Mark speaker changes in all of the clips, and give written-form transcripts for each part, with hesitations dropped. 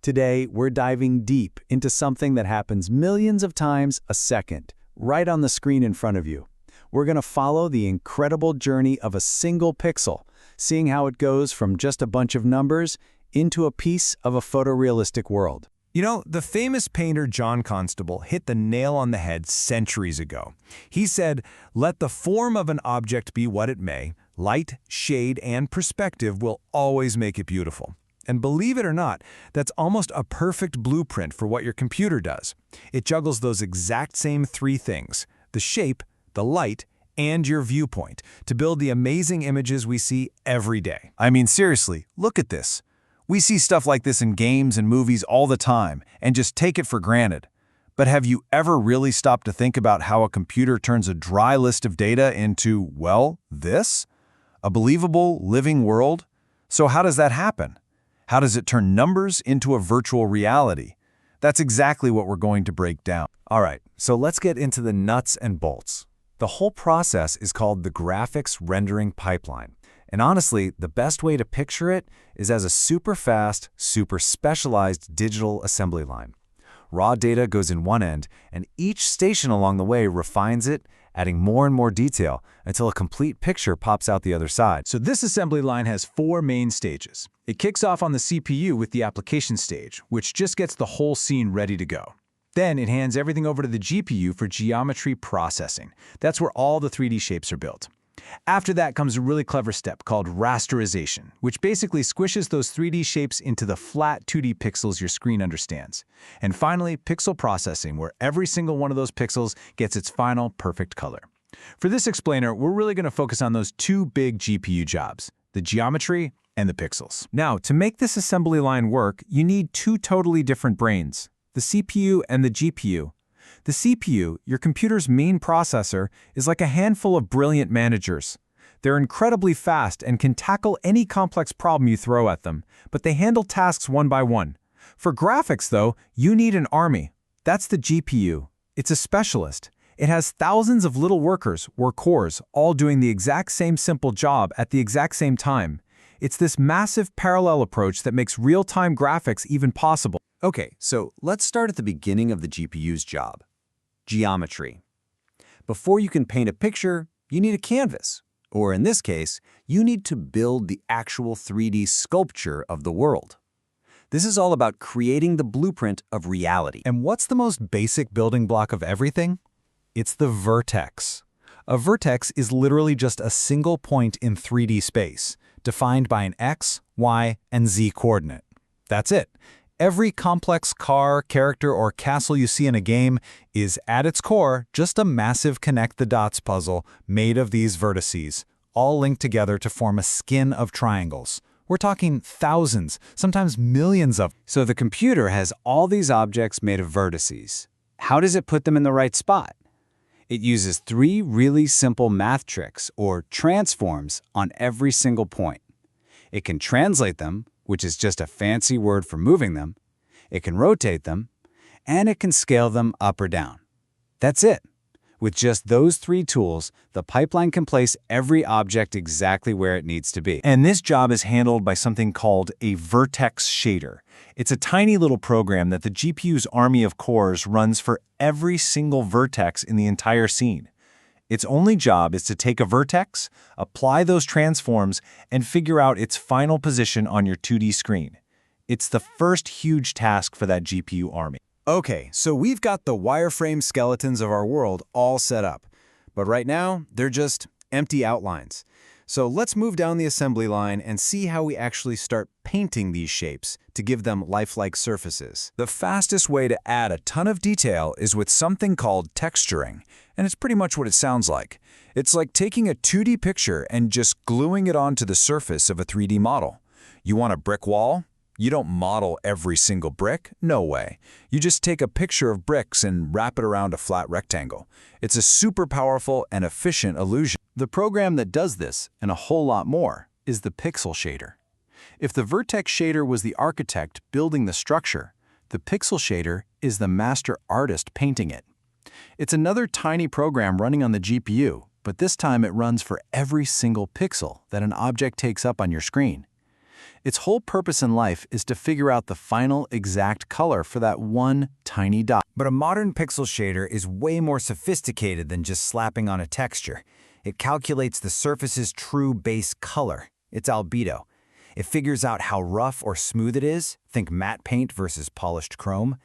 Speaker 1: Today, we're diving deep into something that happens millions of times a second, right on the screen in front of you. We're going to follow the incredible journey of a single pixel, seeing how it goes from just a bunch of numbers into a piece of a photorealistic world.
Speaker 2: You know, the famous painter John Constable hit the nail on the head centuries ago. He said, "Let the form of an object be what it may, light, shade, and perspective will always make it beautiful." And believe it or not, that's almost a perfect blueprint for what your computer does. It juggles those exact same three things: the shape, the light, and your viewpoint, to build the amazing images we see every day.
Speaker 3: I mean, seriously, look at this. We see stuff like this in games and movies all the time and just take it for granted. But have you ever really stopped to think about how a computer turns a dry list of data into, well, this? A believable, living world? So how does that happen? How does it turn numbers into a virtual reality? That's exactly what we're going to break down.
Speaker 2: All right, so let's get into the nuts and bolts. The whole process is called the graphics rendering pipeline. And honestly, the best way to picture it is as a super fast, super specialized digital assembly line. Raw data goes in one end, and each station along the way refines it, adding more and more detail until a complete picture pops out the other side.
Speaker 4: So this assembly line has four main stages. It kicks off on the CPU with the application stage, which just gets the whole scene ready to go. Then it hands everything over to the GPU for geometry processing. That's where all the 3D shapes are built. After that comes a really clever step called rasterization, which basically squishes those 3D shapes into the flat 2D pixels your screen understands. And finally, pixel processing, where every single one of those pixels gets its final perfect color. For this explainer, we're really going to focus on those two big GPU jobs, the geometry and the pixels.
Speaker 2: Now, to make this assembly line work, you need two totally different brains, the CPU and the GPU. The CPU, your computer's main processor, is like a handful of brilliant managers. They're incredibly fast and can tackle any complex problem you throw at them, but they handle tasks one by one. For graphics, though, you need an army. That's the GPU. It's a specialist. It has thousands of little workers, or cores, all doing the exact same simple job at the exact same time. It's this massive parallel approach that makes real-time graphics even possible.
Speaker 1: Okay, so let's start at the beginning of the GPU's job. Geometry. Before you can paint a picture, you need a canvas. Or in this case, you need to build the actual 3D sculpture of the world. This is all about creating the blueprint of reality.
Speaker 3: And what's the most basic building block of everything? It's the vertex. A vertex is literally just a single point in 3D space, defined by an X, Y, and Z coordinate. That's it. Every complex car, character, or castle you see in a game is, at its core, just a massive connect-the-dots puzzle made of these vertices, all linked together to form a skin of triangles. We're talking thousands, sometimes millions of.
Speaker 1: So the computer has all these objects made of vertices. How does it put them in the right spot? It uses three really simple math tricks, or transforms, on every single point. It can translate them, which is just a fancy word for moving them, it can rotate them, and it can scale them up or down. That's it. With just those three tools, the pipeline can place every object exactly where it needs to be.
Speaker 3: And this job is handled by something called a vertex shader. It's a tiny little program that the GPU's army of cores runs for every single vertex in the entire scene. Its only job is to take a vertex, apply those transforms, and figure out its final position on your 2D screen. It's the first huge task for that GPU army.
Speaker 1: Okay, so we've got the wireframe skeletons of our world all set up. But right now, they're just empty outlines. So let's move down the assembly line and see how we actually start painting these shapes to give them lifelike surfaces.
Speaker 2: The fastest way to add a ton of detail is with something called texturing, and it's pretty much what it sounds like. It's like taking a 2D picture and just gluing it onto the surface of a 3D model. You want a brick wall? You don't model every single brick, no way. You just take a picture of bricks and wrap it around a flat rectangle. It's a super powerful and efficient illusion.
Speaker 1: The program that does this, and a whole lot more, is the pixel shader. If the vertex shader was the architect building the structure, the pixel shader is the master artist painting it. It's another tiny program running on the GPU, but this time it runs for every single pixel that an object takes up on your screen.
Speaker 3: Its whole purpose in life is to figure out the final exact color for that one tiny dot.
Speaker 1: But a modern pixel shader is way more sophisticated than just slapping on a texture. It calculates the surface's true base color, its albedo. It figures out how rough or smooth it is, think matte paint versus polished chrome.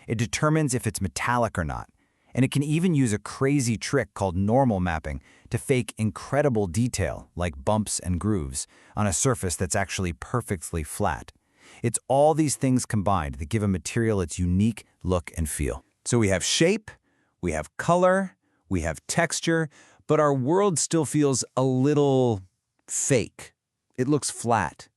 Speaker 1: It determines if it's metallic or not. And it can even use a crazy trick called normal mapping to fake incredible detail, like bumps and grooves, on a surface that's actually perfectly flat. It's all these things combined that give a material its unique look and feel. So we have shape, we have color, we have texture, but our world still feels a little fake. It looks flat.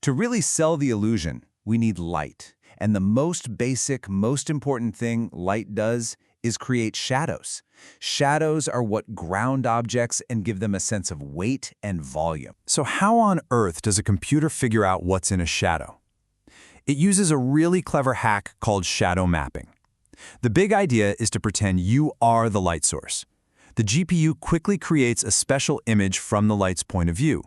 Speaker 1: To really sell the illusion, we need light. And the most basic, most important thing light does is create shadows. Shadows are what ground objects and give them a sense of weight and volume.
Speaker 3: So how on earth does a computer figure out what's in a shadow? It uses a really clever hack called shadow mapping. The big idea is to pretend you are the light source. The GPU quickly creates a special image from the light's point of view.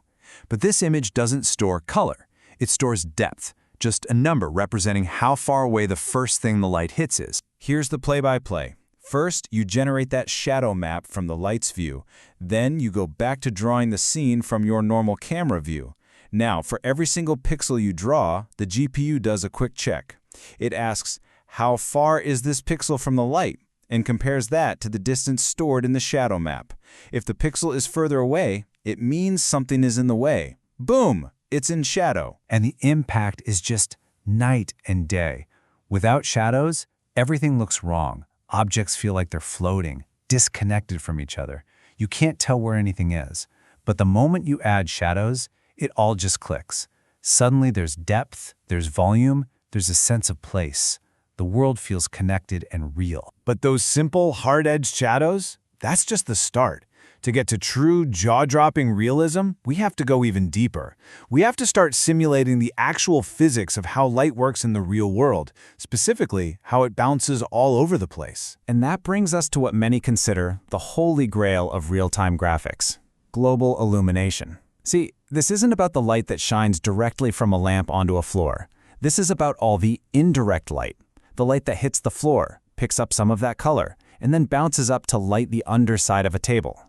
Speaker 3: But this image doesn't store color. It stores depth, just a number representing how far away the first thing the light hits is. Here's the play-by-play. First, you generate that shadow map from the light's view. Then you go back to drawing the scene from your normal camera view. Now, for every single pixel you draw, the GPU does a quick check. It asks, how far is this pixel from the light? And compares that to the distance stored in the shadow map. If the pixel is further away, it means something is in the way. Boom! It's in shadow. And the impact is just night and day. Without shadows, everything looks wrong. Objects feel like they're floating, disconnected from each other. You can't tell where anything is. But the moment you add shadows, it all just clicks. Suddenly there's depth, there's volume, there's a sense of place. The world feels connected and real.
Speaker 1: But those simple, hard-edged shadows, that's just the start. To get to true, jaw-dropping realism, we have to go even deeper. We have to start simulating the actual physics of how light works in the real world, specifically how it bounces all over the place. And that brings us to what many consider the holy grail of real-time graphics: global illumination. See, this isn't about the light that shines directly from a lamp onto a floor. This is about all the indirect light, the light that hits the floor, picks up some of that color, and then bounces up to light the underside of a table.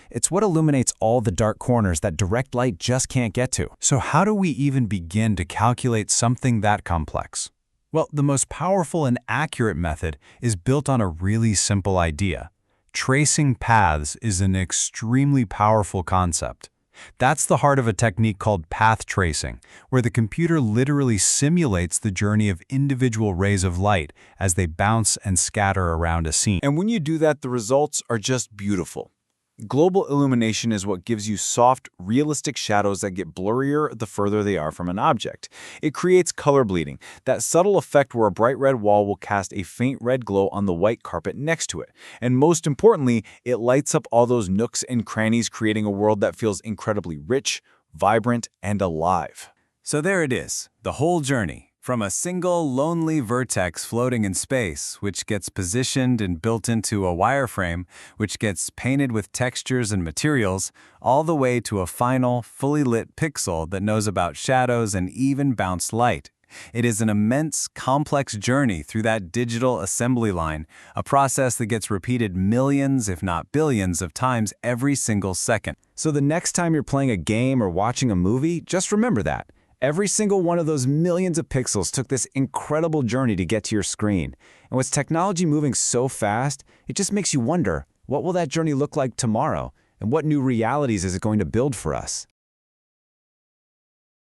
Speaker 1: It's what illuminates all the dark corners that direct light just can't get to.
Speaker 3: So how do we even begin to calculate something that complex? Well, the most powerful and accurate method is built on a really simple idea. Tracing paths is an extremely powerful concept. That's the heart of a technique called path tracing, where the computer literally simulates the journey of individual rays of light as they bounce and scatter around a scene.
Speaker 1: And when you do that, the results are just beautiful. Global illumination is what gives you soft, realistic shadows that get blurrier the further they are from an object. It creates color bleeding, that subtle effect where a bright red wall will cast a faint red glow on the white carpet next to it. And most importantly, it lights up all those nooks and crannies, creating a world that feels incredibly rich, vibrant, and alive. So there it is, the whole journey. From a single, lonely vertex floating in space, which gets positioned and built into a wireframe, which gets painted with textures and materials, all the way to a final, fully lit pixel that knows about shadows and even bounced light. It is an immense, complex journey through that digital assembly line, a process that gets repeated millions, if not billions, of times every single second. So the next time you're playing a game or watching a movie, just remember that. Every single one of those millions of pixels took this incredible journey to get to your screen. And with technology moving so fast, it just makes you wonder, what will that journey look like tomorrow? And what new realities is it going to build for us?